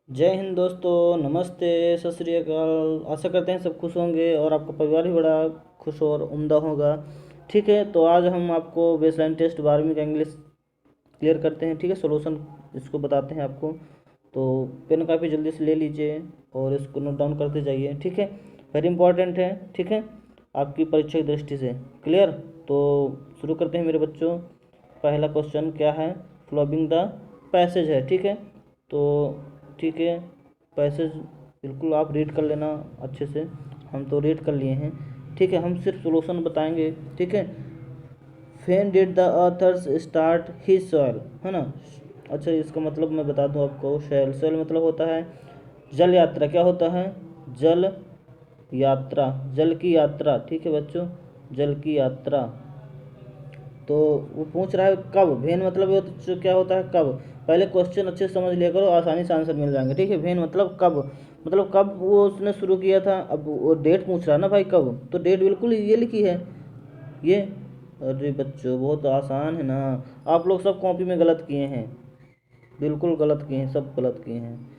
जय हिंद दोस्तों, नमस्ते, सत श्री अकाल। आशा करते हैं सब खुश होंगे और आपका परिवार भी बड़ा खुश और उम्दा होगा। ठीक है, तो आज हम आपको बेसलाइन टेस्ट 12वीं का इंग्लिश क्लियर करते हैं। ठीक है, सॉल्यूशन इसको बताते हैं आपको। तो पेन कापी जल्दी से ले लीजिए और इसको नोट डाउन करते जाइए। ठीक है, वेरी इंपॉर्टेंट है। ठीक है, आपकी परीक्षा की दृष्टि से क्लियर। तो शुरू करते हैं मेरे बच्चों। पहला क्वेश्चन क्या है? फ्लॉबिंग द पैसेज है। ठीक है, तो ठीक है, पैसेज बिल्कुल आप रीड कर लेना अच्छे से। हम तो रीड कर लिए हैं। ठीक है, हम सिर्फ सॉल्यूशन बताएंगे। ठीक है, when did the author's start his soil, है ना। अच्छा, इसका मतलब मैं बता दूं आपको। सॉइल सॉइल मतलब होता है जल यात्रा। क्या होता है? जल यात्रा, जल की यात्रा। ठीक है बच्चों, जल की यात्रा। तो वो पूछ रहा है कब। वेन मतलब क्या होता है? कब। पहले क्वेश्चन अच्छे से समझ लिया करो, आसानी से आंसर मिल जाएंगे। ठीक है, वेन मतलब कब, मतलब कब वो उसने शुरू किया था। अब वो डेट पूछ रहा है ना भाई, कब, तो डेट बिल्कुल ये लिखी है ये। अरे बच्चों, बहुत आसान है ना। आप लोग सब कॉपी में गलत किए हैं, बिल्कुल गलत किए हैं, सब गलत किए हैं।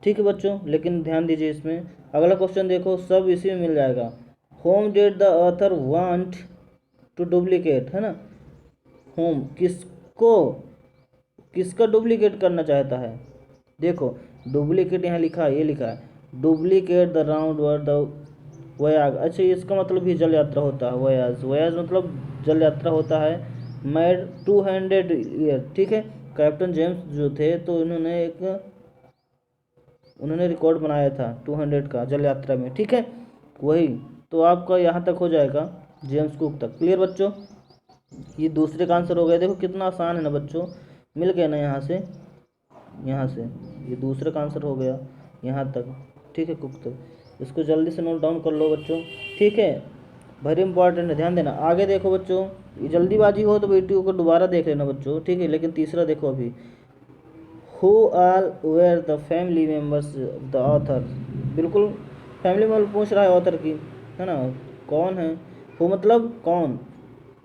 ठीक है बच्चों, लेकिन ध्यान दीजिए इसमें। अगला क्वेश्चन देखो, सब इसी में मिल जाएगा। Home that the author want to duplicate, है ना। होम किसको, किसका डुप्लीकेट करना चाहता है? देखो, डुप्लीकेट यहाँ लिखा है, ये लिखा है duplicate the round word the voyage. अच्छा, इसका मतलब भी जल यात्रा होता है। वयाज, वयाज मतलब जल यात्रा होता है। Mad 200 year. ठीक है, कैप्टन जेम्स जो थे तो उन्होंने रिकॉर्ड बनाया था 200 का जल यात्रा में। ठीक है, वही। तो आपका यहाँ तक हो जाएगा, जेम्स कुक तक। क्लियर बच्चों, ये दूसरे का आंसर हो गया। देखो कितना आसान है ना बच्चों, मिल गया ना यहाँ से, यहाँ से ये दूसरे का आंसर हो गया यहाँ तक। ठीक है, कुक तक। इसको जल्दी से नोट डाउन कर लो बच्चों। ठीक है, वेरी इंपॉर्टेंट है, ध्यान देना। आगे देखो बच्चों, ये जल्दीबाजी हो तो वीडियो को दोबारा देख लेना बच्चों। ठीक है, लेकिन तीसरा देखो अभी। Who all were the family members the author. बिल्कुल फैमिली मेम्बर पूछ रहा है ऑथर की, है ना। कौन है? हु मतलब कौन,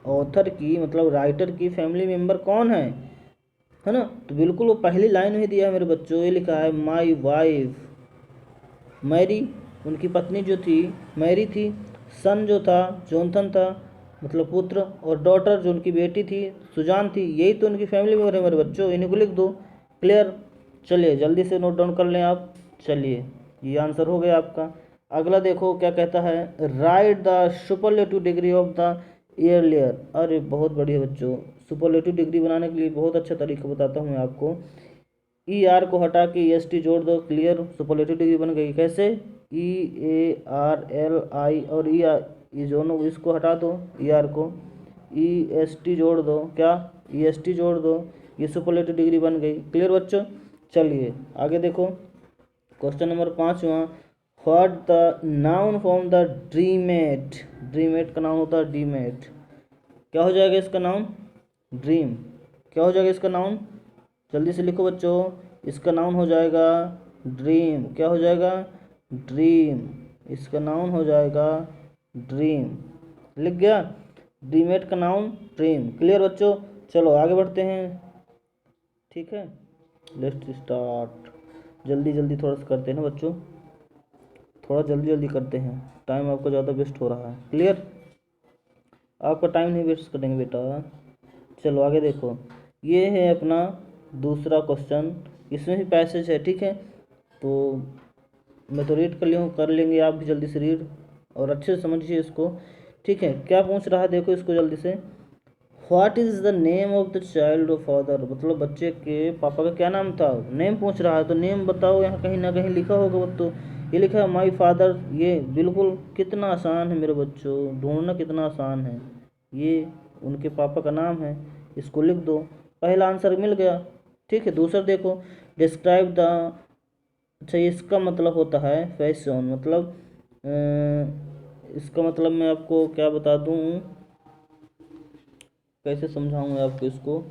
ऑथर की मतलब राइटर की फैमिली मेम्बर कौन है ना। तो बिल्कुल वो पहली लाइन में दिया है मेरे बच्चों, ये लिखा है माई वाइफ, मैरी, उनकी पत्नी जो थी मैरी थी। सन जो था जोनथन था, मतलब पुत्र। और डॉटर जो उनकी बेटी थी सुजान थी। यही तो उनकी फैमिली मेम्बर है मेरे बच्चों, इन्हीं को लिख दो। क्लियर। चलिए जल्दी से नोट डाउन कर लें आप। चलिए, ये आंसर हो गया आपका। अगला देखो क्या कहता है। Right the superlative degree of the air layer. अरे बहुत बढ़िया बच्चों, सुपरलेटिव डिग्री बनाने के लिए बहुत अच्छा तरीका बताता हूँ मैं आपको। ई आर को हटा के एस टी जोड़ दो। क्लियर, सुपरलेटिव डिग्री बन गई। कैसे? ई ए आर एल आई और ई आर, ये दोनों इसको हटा दो, ई आर को। ई एस टी जोड़ दो। क्या? ई एस टी जोड़ दो, ये सुपरलेटिव डिग्री बन गई। क्लियर बच्चों। चलिए आगे देखो, क्वेश्चन नंबर 5वां। What the noun form the dreamt. Dreamt का नाउन होता है डीमेट। क्या हो जाएगा इसका नाउन? ड्रीम। क्या हो जाएगा इसका नाउन? जल्दी से लिखो बच्चों, इसका नाउन हो जाएगा ड्रीम। क्या हो जाएगा? ड्रीम। इसका नाउन हो जाएगा ड्रीम। लिख गया, ड्रीमेट का नाउन ड्रीम। क्लियर बच्चों। चलो आगे बढ़ते हैं। ठीक है, लेट्स स्टार्ट। जल्दी जल्दी थोड़ा सा करते हैं ना बच्चों, थोड़ा जल्दी जल्दी करते हैं, टाइम आपका ज़्यादा वेस्ट हो रहा है। क्लियर, आपका टाइम नहीं वेस्ट करेंगे बेटा। चलो आगे देखो, ये है अपना दूसरा क्वेश्चन। इसमें भी पैसेज है। ठीक है, तो मैं तो रीड कर ली हूँ, कर लेंगे आप भी जल्दी से रीड और अच्छे से समझिए इसको। ठीक है, क्या पूछ रहा है देखो इसको जल्दी से। What is the name of the child of father, मतलब बच्चे के पापा का क्या नाम था। नेम पूछ रहा है तो नेम बताओ, यहाँ कहीं ना कहीं लिखा होगा वो तो। ये लिखा है माई फादर। ये बिल्कुल कितना आसान है मेरे बच्चों, ढूंढना कितना आसान है। ये उनके पापा का नाम है, इसको लिख दो। पहला आंसर मिल गया। ठीक है, दूसरा देखो, डिस्क्राइब द। अच्छा, इसका मतलब होता है फैशन, मतलब इसका मतलब मैं आपको क्या बता दूं, कैसे समझाऊं मैं आपको इसको।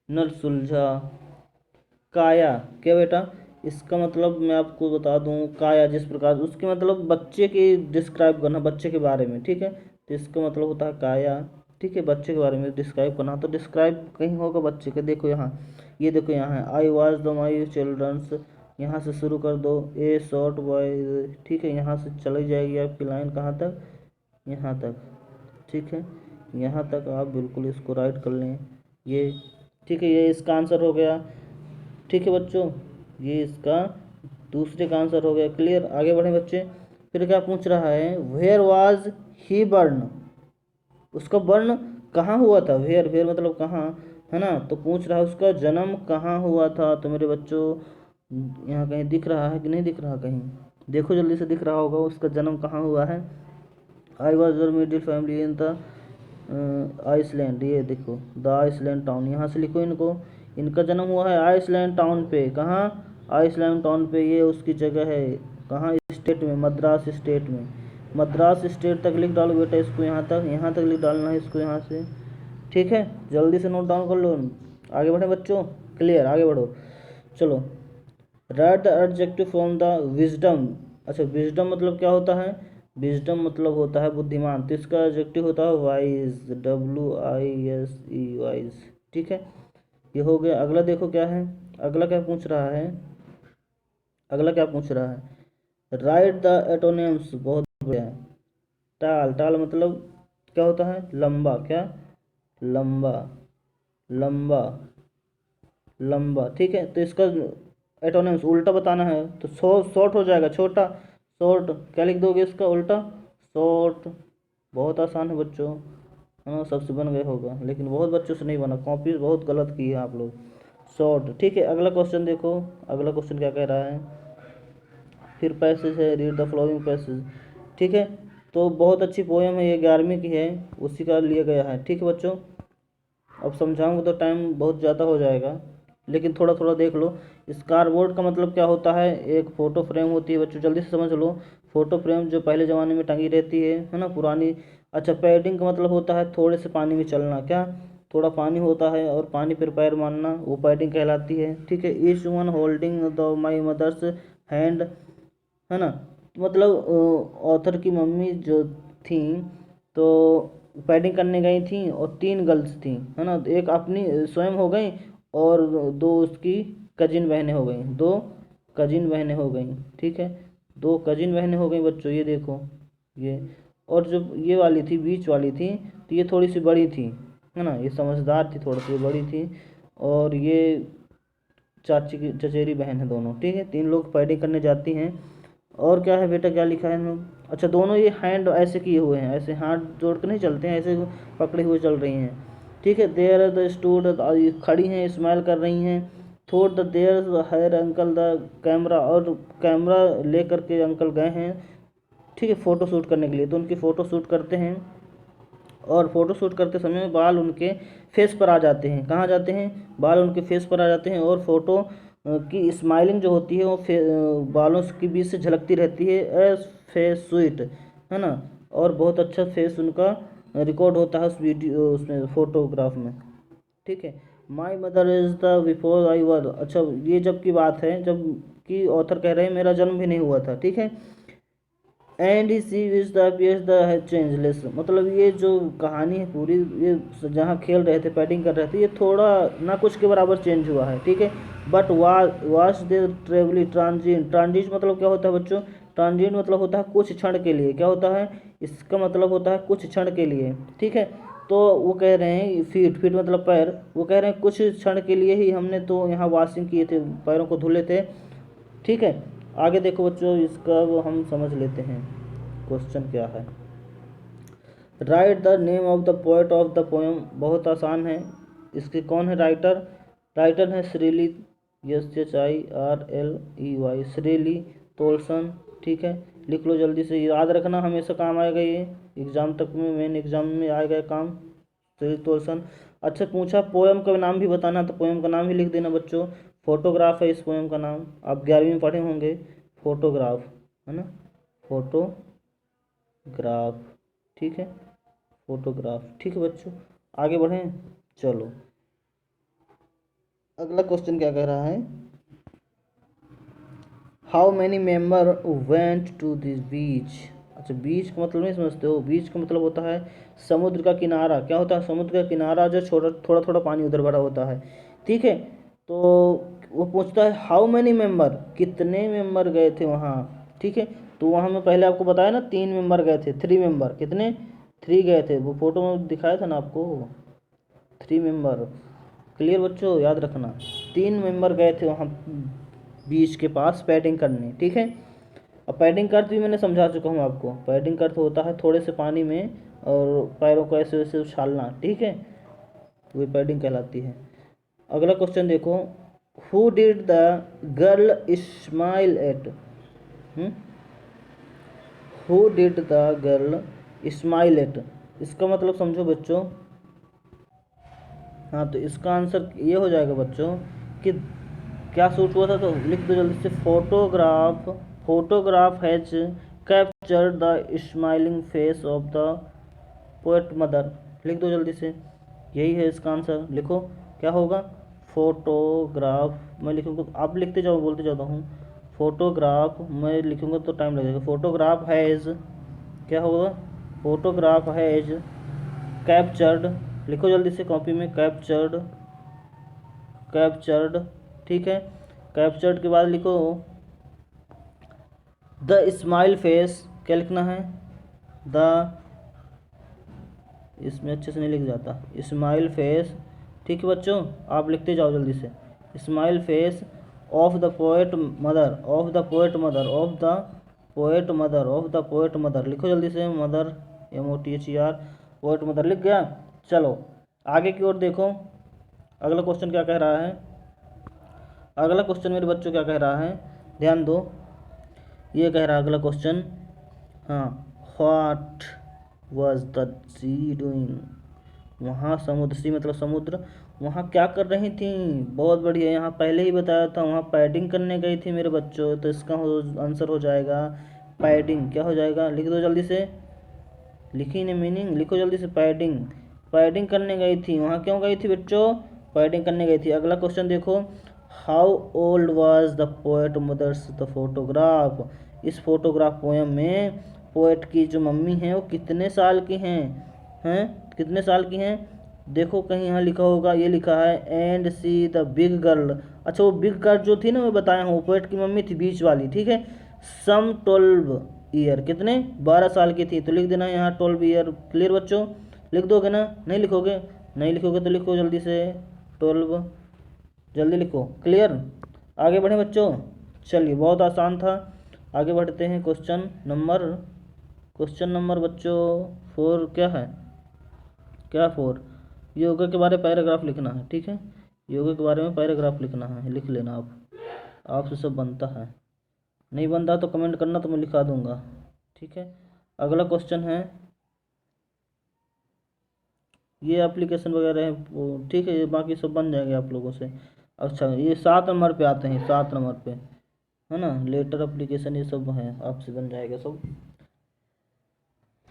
नल सुलझा, काया। क्या बेटा? इसका मतलब मैं आपको बता दूं, काया जिस प्रकार उसके मतलब बच्चे की डिस्क्राइब करना, बच्चे के बारे में। ठीक है, तो इसका मतलब होता है काया। ठीक है, बच्चे के बारे में डिस्क्राइब करना, तो डिस्क्राइब कहीं होगा बच्चे के। देखो यहाँ, ये देखो यहाँ है, I watch the my childrens, यहाँ से शुरू कर दो, ए शॉर्ट बॉय, ठीक है, यहाँ से चली जाएगी आपकी लाइन कहाँ तक, यहाँ तक, ठीक है, यहाँ तक आप बिल्कुल इसको राइट कर लें ये, ठीक है, ये इसका आंसर हो गया। ठीक है बच्चों, ये इसका दूसरे का आंसर हो गया। क्लियर, आगे बढ़े बच्चे। फिर क्या पूछ रहा है, वेयर वाज ही बर्न, उसका बर्न कहाँ हुआ था, वेयर, वेयर मतलब कहाँ, है ना, तो पूछ रहा है उसका जन्म कहाँ हुआ था। तो मेरे बच्चों यहाँ कहीं दिख रहा है कि नहीं दिख रहा, कहीं देखो जल्दी से, दिख रहा होगा उसका जन्म कहाँ हुआ है। I was middle family in the Iceland, ये देखो द आइसलैंड टाउन, यहाँ से लिखो इनको, इनका जन्म हुआ है आइसलैंड टाउन पे, कहाँ, आइसलैंड टाउन पे, ये उसकी जगह है, कहाँ, स्टेट में, मद्रास स्टेट में, मद्रास स्टेट तक लिख डालो बेटा इसको, यहाँ तक लिख डालना है इसको यहाँ से, ठीक है, जल्दी से नोट डाउन कर लो। आगे बढ़े बच्चों, क्लियर, आगे बढ़ो, चलो। Right the adjective from the wisdom, अच्छा विजडम मतलब क्या होता है, विजडम मतलब होता है बुद्धिमान, तो इसका एडजेक्टिव होता है वाइज, WISE, वाइज, ठीक है, ये हो गया। अगला देखो क्या है, अगला क्या पूछ रहा है, अगला क्या पूछ रहा है, राइट द एटोनिम्स, बहुत बढ़िया है। टाल, टाल मतलब क्या होता है, लंबा, क्या, लंबा, लंबा, लंबा, ठीक है, तो इसका एटोनिम्स उल्टा बताना है, तो शॉर्ट हो जाएगा, छोटा, शॉर्ट, क्या लिख दोगे इसका उल्टा, शॉर्ट, बहुत आसान है बच्चों, है ना, सबसे बन गए होगा, लेकिन बहुत बच्चों से नहीं बना, कॉपी बहुत गलत की है आप लोग, शॉर्ट, ठीक है। अगला क्वेश्चन देखो, अगला क्वेश्चन क्या कह रहा है, फिर पैसेज है, रीड द फ्लोइंग पैसेज, ठीक है, तो बहुत अच्छी पोएम है ये, 11वीं की है, उसी का लिया गया है, ठीक है बच्चों। अब समझाऊंगा तो टाइम बहुत ज़्यादा हो जाएगा, लेकिन थोड़ा थोड़ा देख लो। स्कारबोर्ड का मतलब क्या होता है, एक फ़ोटो फ्रेम होती है बच्चों, जल्दी से समझ लो, फ़ोटो फ्रेम जो पहले ज़माने में टंगी रहती है ना, पुरानी। अच्छा, पैडिंग का मतलब होता है थोड़े से पानी में चलना, क्या, थोड़ा पानी होता है और पानी पर पैर मारना, वो पैडिंग कहलाती है, ठीक है। Each one holding the my mother's hand, है ना, मतलब ऑथर की मम्मी जो थी, तो पैडिंग करने गई थी, और 3 गर्ल्स थी, है ना, एक अपनी स्वयं हो गई, और 2 उसकी कजिन बहनें हो गई, 2 कजिन बहनें हो गई, ठीक है, 2 कजिन बहनें हो गई बच्चों, ये देखो ये, और जो ये वाली थी, बीच वाली थी, तो ये थोड़ी सी बड़ी थी, है ना, ये समझदार थी, थोड़ी सी बड़ी थी, और ये चाची की चचेरी बहन है दोनों, ठीक है, 3 लोग फाइटिंग करने जाती हैं। और क्या है बेटा, क्या लिखा है इन्होंने, अच्छा दोनों ये हैंड ऐसे किए हुए हैं, ऐसे हाथ जोड़ कर नहीं चलते हैं, ऐसे पकड़े हुए चल रही हैं, ठीक है। देयर द स्टूड, खड़ी हैं, स्माइल कर रही हैं, थोड़ the their her uncle the camera, और कैमरा ले करके अंकल गए हैं, ठीक है, फ़ोटो शूट करने के लिए, तो उनकी फ़ोटो शूट करते हैं, और फोटो शूट करते समय बाल उनके फेस पर आ जाते हैं, कहाँ जाते हैं, बाल उनके फेस पर आ जाते हैं, और फोटो की स्माइलिंग जो होती है वो बालों के बीच से झलकती रहती है, एज फेस स्वीट, है ना, और बहुत अच्छा फेस उनका रिकॉर्ड होता है उस वीडियो, उसमें फोटोग्राफ में, ठीक है। My mother is the before I were, अच्छा ये जब की बात है, जब कि ऑथर कह रहे हैं मेरा जन्म भी नहीं हुआ था, ठीक है। And see which the appears the changeless, मतलब ये जो कहानी है पूरी, ये जहाँ खेल रहे थे, बैटिंग कर रहे थे, ये थोड़ा ना कुछ के बराबर चेंज हुआ है, ठीक है। But watch they travelled transit, transit मतलब क्या होता है बच्चों, ट्रांजिट मतलब होता है कुछ क्षण के लिए, क्या होता है, इसका मतलब होता है कुछ क्षण के लिए, ठीक है। तो वो कह रहे हैं फीट, फीट मतलब पैर, वो कह रहे हैं कुछ क्षण के लिए ही हमने तो यहाँ वॉशिंग किए थे, पैरों को धुले थे, ठीक है। आगे देखो बच्चों, इसका वो हम समझ लेते हैं, क्वेश्चन क्या है। Right the name of the poet of the poem, बहुत आसान है, इसके कौन है राइटर, राइटर है श्रीली, SHIRLEY, श्रीली तोलसन, ठीक है, लिख लो जल्दी से, याद रखना, हमेशा काम आएगा ये, एग्जाम तक में, मेन एग्जाम में आएगा काम, श्रीली तोलसन। अच्छा पूछा पोएम का नाम भी बताना, तो पोएम का नाम ही लिख देना बच्चों, फोटोग्राफ है इस पोएम का नाम, आप 11वीं में पढ़े होंगे, फोटोग्राफ, है ना, फोटोग्राफ, ठीक है, फोटोग्राफ, ठीक है बच्चों। आगे बढ़ें, चलो। अगला क्वेश्चन क्या कह रहा है, how many member went to this beach, अच्छा, बीच का मतलब नहीं समझते हो? बीच का मतलब होता है समुद्र का किनारा। क्या होता है? समुद्र का किनारा जो छोटा थोड़ा थोड़ा पानी उधर भरा होता है, ठीक है। तो वो पूछता है हाउ मैनी मेंबर, कितने मेंबर गए थे वहाँ, ठीक है। तो वहाँ मैं पहले आपको बताया ना 3 मेंबर गए थे, 3 मेंबर, कितने? 3 गए थे, वो फोटो में दिखाया था ना आपको, 3 मेंबर। क्लियर बच्चों, याद रखना। 3 मेंबर गए थे वहाँ बीच के पास पैडिंग करने, ठीक है। अब पैडिंग का अर्थ भी मैंने समझा चुका हूँ आपको। पैडिंग का अर्थ होता है थोड़े से पानी में और पैरों को ऐसे वैसे उछालना, ठीक है, वही पैडिंग कहलाती है। अगला क्वेश्चन देखो, who did the girl smile at, who did the girl smile at, इसका मतलब समझो बच्चों। हाँ, तो इसका आंसर ये हो जाएगा बच्चों कि क्या शूट हुआ था, तो लिख दो जल्दी से, photograph, photograph has captured the smiling face of the poet mother. लिख दो जल्दी से, यही है इसका आंसर। लिखो क्या होगा, फोटोग्राफ, मैं लिखूँगा आप लिखते जाओ, बोलते जाता हूँ। फोटोग्राफ मैं लिखूँगा तो टाइम लगेगा। फोटोग्राफ हैज़, क्या होगा, फोटोग्राफ हैज़ कैप्चर्ड, लिखो जल्दी से कॉपी में, कैप्चर्ड, कैप्चर्ड, ठीक है। कैप्चर्ड के बाद लिखो द स्माइल फेस, क्या लिखना है, द, इसमें अच्छे से नहीं लिख जाता, स्माइल फेस, ठीक है बच्चों, आप लिखते जाओ जल्दी से। Smile face of the poet mother, of the poet mother, of the poet mother, of the poet mother, लिखो जल्दी से, मदर, MOTHER, पोएट मदर, लिख गया। चलो आगे की ओर देखो, अगला क्वेश्चन क्या कह रहा है। अगला क्वेश्चन मेरे बच्चों क्या कह रहा है, ध्यान दो। ये कह रहा है अगला क्वेश्चन, हाँ, what was the sea doing, वहाँ समुद्र, सी मतलब समुद्र, वहाँ क्या कर रही थी। बहुत बढ़िया, यहाँ पहले ही बताया था, वहाँ पैडिंग करने गई थी मेरे बच्चों। तो इसका आंसर हो जाएगा पैडिंग। क्या हो जाएगा, लिख दो जल्दी से, लिखी ने मीनिंग, लिखो जल्दी से, पैडिंग, पैडिंग करने गई थी। वहाँ क्यों गई थी बच्चों, पैडिंग करने गई थी। अगला क्वेश्चन देखो, how old was the poet mother's the photograph, इस फोटोग्राफ पोएम में पोएट की जो मम्मी हैं वो कितने साल की हैं कितने साल की हैं। देखो कहीं यहाँ लिखा होगा, ये लिखा है and see the big girl. अच्छा, वो बिग गर्ल जो थी ना, मैं बताया हूँ, पोएट की मम्मी थी बीच वाली, ठीक है। सम 12 ईयर, कितने, 12 साल की थी। तो लिख देना यहाँ 12 ईयर। क्लियर बच्चों, लिख दोगे ना, नहीं लिखोगे, नहीं लिखोगे तो लिखो जल्दी से 12, जल्दी लिखो। क्लियर, आगे बढ़े बच्चों। चलिए, बहुत आसान था, आगे बढ़ते हैं। क्वेश्चन नंबर बच्चों 4 क्या है, क्या 4, योगा के बारे में पैराग्राफ लिखना है, ठीक है। योगा के बारे में पैराग्राफ लिखना है, लिख लेना आप, आपसे सब बनता है। नहीं बनता तो कमेंट करना, तो मैं लिखा दूंगा, ठीक है। अगला क्वेश्चन है, ये एप्लीकेशन वगैरह है वो, ठीक है, ये बाकी सब बन जाएंगे आप लोगों से। अच्छा, ये 7 नंबर पे आते हैं, 7 नंबर पे है ना, लेटर एप्लीकेशन, ये सब है, आपसे बन जाएगा सब।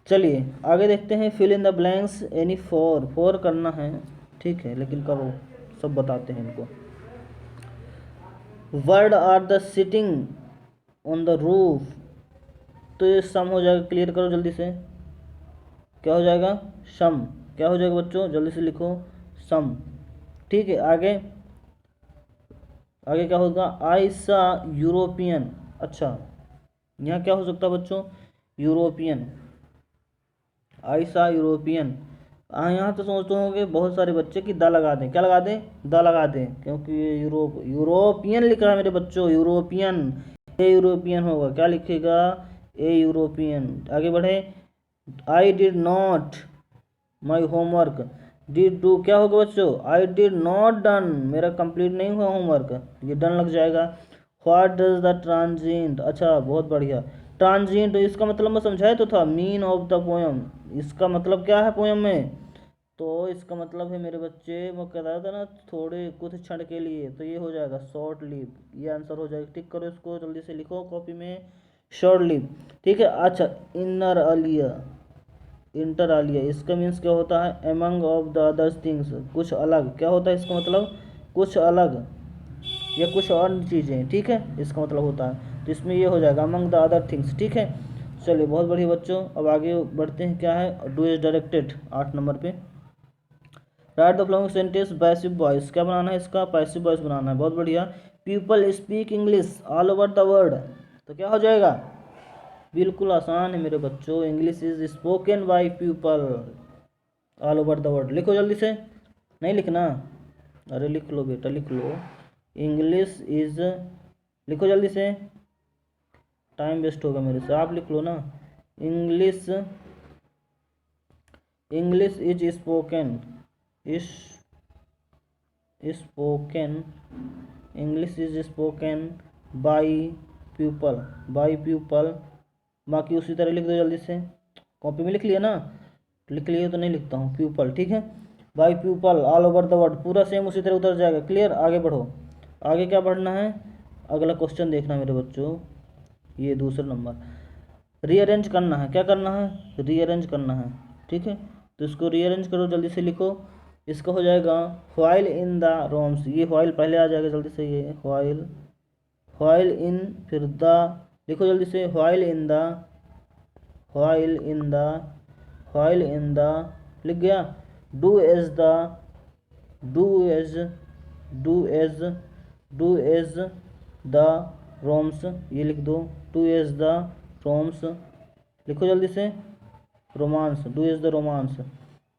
चलिए आगे देखते हैं, fill in the blanks any four करना है, ठीक है, लेकिन करो, सब बताते हैं इनको। Word are the sitting on the roof, तो ये सम हो जाएगा, क्लियर करो जल्दी से, क्या हो जाएगा, सम, क्या हो जाएगा बच्चों, जल्दी से लिखो, सम, ठीक है। आगे आगे क्या होगा, आई सा यूरोपियन, अच्छा यहाँ क्या हो सकता है बच्चों, यूरोपियन, आई सा यूरोपियन। यहाँ तो सोचते होंगे बहुत सारे बच्चे कि द लगा दें, क्या लगा दें, द लगा दें, क्योंकि ये यूरोपियन लिख रहा है मेरे बच्चों, यूरोपियन, ए यूरोपियन होगा, क्या लिखेगा, ए यूरोपियन। आगे बढ़े, I did not my homework, did do, क्या होगा बच्चों, आई डिड नॉट डन, मेरा कंप्लीट नहीं हुआ होमवर्क, ये डन लग जाएगा। व्हाट डज द ट्रांजिएंट, अच्छा बहुत बढ़िया, ट्रांजिएंट इसका मतलब मैं समझाया तो था, मीन ऑफ द पोएम, इसका मतलब क्या है पोएम में, तो इसका मतलब है मेरे बच्चे, मैं कह रहा था ना थोड़े कुछ क्षण के लिए, तो ये हो जाएगा शॉर्ट लिव, ये आंसर हो जाएगा। टिक करो इसको, जल्दी से लिखो कॉपी में, शॉर्ट लिव, ठीक है। अच्छा, इनर आलिया, इंटर आलिया, इसका मीन्स क्या होता है, among of the others things, कुछ अलग, क्या होता है इसका मतलब, कुछ अलग या कुछ और चीज़ें, ठीक है, इसका मतलब होता है। तो इसमें ये हो जाएगा अमंग द अदर थिंग्स, ठीक है। चलिए बहुत बढ़िया बच्चों, अब आगे बढ़ते हैं। क्या है, डू इज डायरेक्टेड 8 नंबर पे। Right the following sentence passive voice, क्या बनाना है इसका, पैसिव वॉइस बनाना है। बहुत बढ़िया। People speak English all over the world, तो क्या हो जाएगा, बिल्कुल आसान है मेरे बच्चों, English is spoken by people all over the world. लिखो जल्दी से, नहीं लिखना, अरे लिख लो बेटा लिख लो, इंग्लिश इज, लिखो जल्दी से, टाइम वेस्ट होगा मेरे से, आप लिख लो ना। English, English is spoken, is spoken, English is spoken by people, by people. बाकी उसी तरह लिख दो जल्दी से, कॉपी में लिख लिया ना, लिख लिए तो नहीं लिखता हूँ, पीपल, ठीक है, by people all over the world, पूरा सेम उसी तरह उतर जाएगा। क्लियर, आगे बढ़ो। आगे क्या पढ़ना है, अगला क्वेश्चन देखना मेरे बच्चों, ये दूसरा नंबर, रीअरेंज करना है। क्या करना है, रीअरेंज करना है, ठीक है, तो इसको रीअरेंज करो जल्दी से, लिखो। इसका हो जाएगा व्हाइल इन द रोम्स, ये व्हाइल पहले आ जाएगा जल्दी से, ये व्हाइल, व्हाइल इन, फिर द, लिखो जल्दी से, while in the, while in the, while in the, लिख गया। Do as the, do as, do as, do as the Romans, ये लिख दो, डू एज द रोम्स, लिखो जल्दी से, Romans, do as the Romans,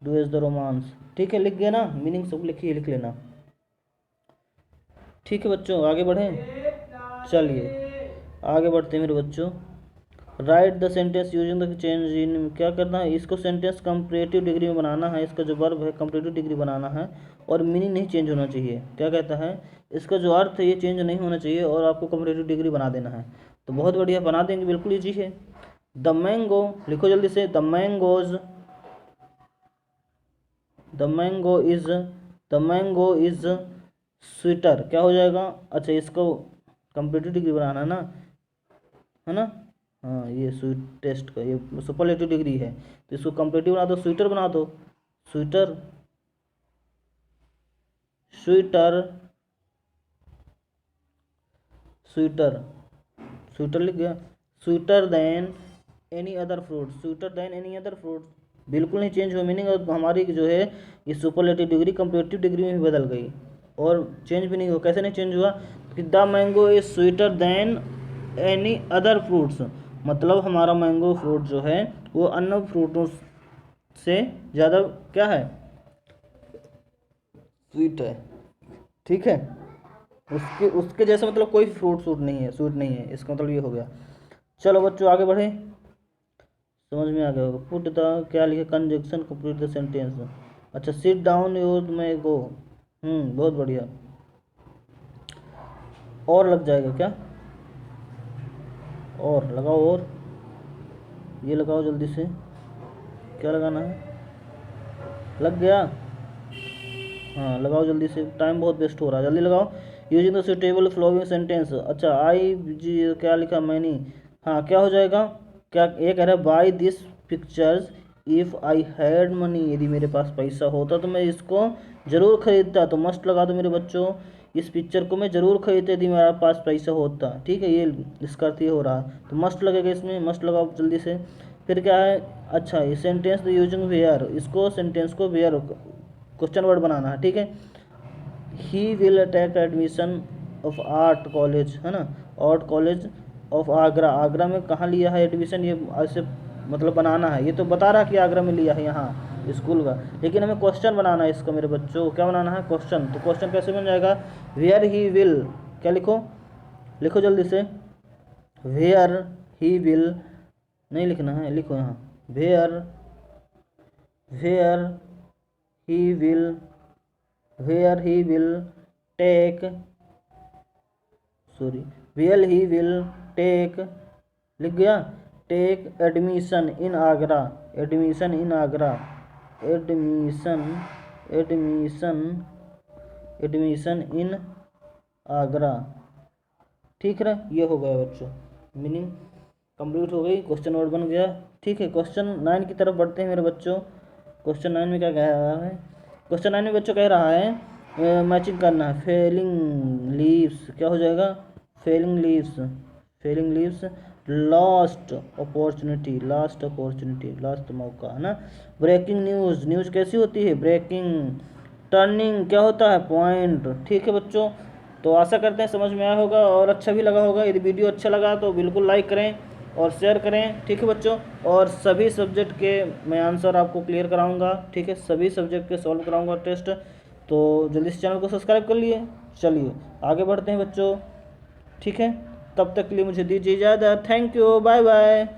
do as the Romans, ठीक है, लिख गया ना, मीनिंग सब लिखिए, लिख लेना, ठीक है बच्चों, आगे बढ़ें। चलिए आगे बढ़ते हैं मेरे बच्चों। Right the sentence using the change in, क्या करना है, इसको सेंटेंस कंपैरेटिव डिग्री में बनाना है, इसका जो वर्ब है कंपैरेटिव डिग्री बनाना है, और मीनिंग नहीं चेंज होना चाहिए। क्या कहता है, इसका जो अर्थ है ये चेंज नहीं होना चाहिए, और आपको कंपैरेटिव डिग्री बना देना है। तो बहुत बढ़िया, बना देंगे, बिल्कुल ईजी है। द मैंगो, लिखो जल्दी से, the mangoes, the mango is, the mango is sweeter, क्या हो जाएगा, अच्छा इसको कंपैरेटिव डिग्री बनाना है ना, हाँ ये स्वीट टेस्ट का ये सुपरलेटिव डिग्री है, तो इसको कंपैरेटिव बना दो, स्वीटर बना दो, स्वीटर, स्वीटर, स्वीटर, स्वीटर लिख गया। Sweeter than any other fruit, sweeter than any other fruit, बिल्कुल नहीं चेंज हुआ मीनिंग, और हमारी जो है ये सुपरलेटिव डिग्री कंपैरेटिव डिग्री में भी बदल गई, और चेंज भी नहीं हुआ। कैसे नहीं चेंज हुआ, कि the mango is sweeter than any other fruits, मतलब हमारा मैंगो फ्रूट जो है वो अन्य फ्रूटों से ज़्यादा क्या है, स्वीट है, ठीक है, उसके उसके जैसा मतलब कोई फ्रूट सूट नहीं है, स्वीट नहीं है, इसका मतलब ये हो गया। चलो बच्चों आगे बढ़े, समझ में आ गया होगा। पुट द, क्या लिखे, कंजक्शन कंप्लीट द सेंटेंस, अच्छा सिट डाउन यूज में गो, बहुत बढ़िया, और लग जाएगा क्या, और लगाओ, और ये लगाओ जल्दी से, क्या लगाना है, लग गया, हाँ लगाओ जल्दी से, टाइम बहुत वेस्ट हो रहा है, जल्दी लगाओ। Using the suitable flowing sentence, अच्छा आई जी क्या लिखा, मैनी, हाँ क्या हो जाएगा, क्या ये कह रहा है, by this pictures if I had money, यदि मेरे पास पैसा होता तो मैं इसको ज़रूर खरीदता, तो मस्ट लगा दो मेरे बच्चों, इस पिक्चर को मैं ज़रूर खरीदता यदि मेरे पास पैसा होता, ठीक है, ये इसका अर्थ ये हो रहा है, तो मस्ट लगेगा इसमें, मस्ट लगाओ जल्दी से। फिर क्या है, अच्छा ये सेंटेंस यूजिंग वेयर, इसको सेंटेंस को वेयर क्वेश्चन वर्ड बनाना है, ठीक है। He will take admission of art college, है ना, art college of Agra, Agra में कहाँ लिया है एडमिशन, ये ऐसे मतलब बनाना है, ये तो बता रहा कि आगरा में लिया है यहाँ स्कूल का, लेकिन हमें क्वेश्चन बनाना है इसका मेरे बच्चों, क्या बनाना है, क्वेश्चन, तो क्वेश्चन कैसे बन जाएगा, वेयर ही विल, क्या लिखो, लिखो जल्दी से, वेयर ही विल, नहीं लिखना है, लिखो यहाँ, where, where he will, where he will take, sorry, where he will take, लिख गया, take admission in Agra, admission in Agra, admission, admission, admission in Agra, ठीक है, ये हो गया बच्चों, मीनिंग कंप्लीट हो गई, क्वेश्चन वर्ड बन गया, ठीक है। क्वेश्चन 9 की तरफ बढ़ते हैं मेरे बच्चों। क्वेश्चन 9 में क्या कह रहा है, क्वेश्चन 9 में बच्चों कह रहा है मैचिंग करना है, फेलिंग लीव्स, क्या हो जाएगा, failing leaves, failing leaves last opportunity, last opportunity, last मौका, है ना। ब्रेकिंग न्यूज़, न्यूज़ कैसी होती है, ब्रेकिंग। टर्निंग क्या होता है, पॉइंट। ठीक है बच्चों, तो आशा करते हैं समझ में आया होगा और अच्छा भी लगा होगा। यदि वीडियो अच्छा लगा तो बिल्कुल लाइक करें और शेयर करें। ठीक है बच्चों, और सभी सब्जेक्ट के मैं आंसर आपको क्लियर कराऊंगा। ठीक है, सभी सब्जेक्ट के सॉल्व कराऊंगा टेस्ट। तो जल्दी से चैनल को सब्सक्राइब कर लिए। चलिए आगे बढ़ते हैं बच्चों। ठीक है, तब तक के लिए मुझे दीजिए इजाज़त। Thank you, bye bye.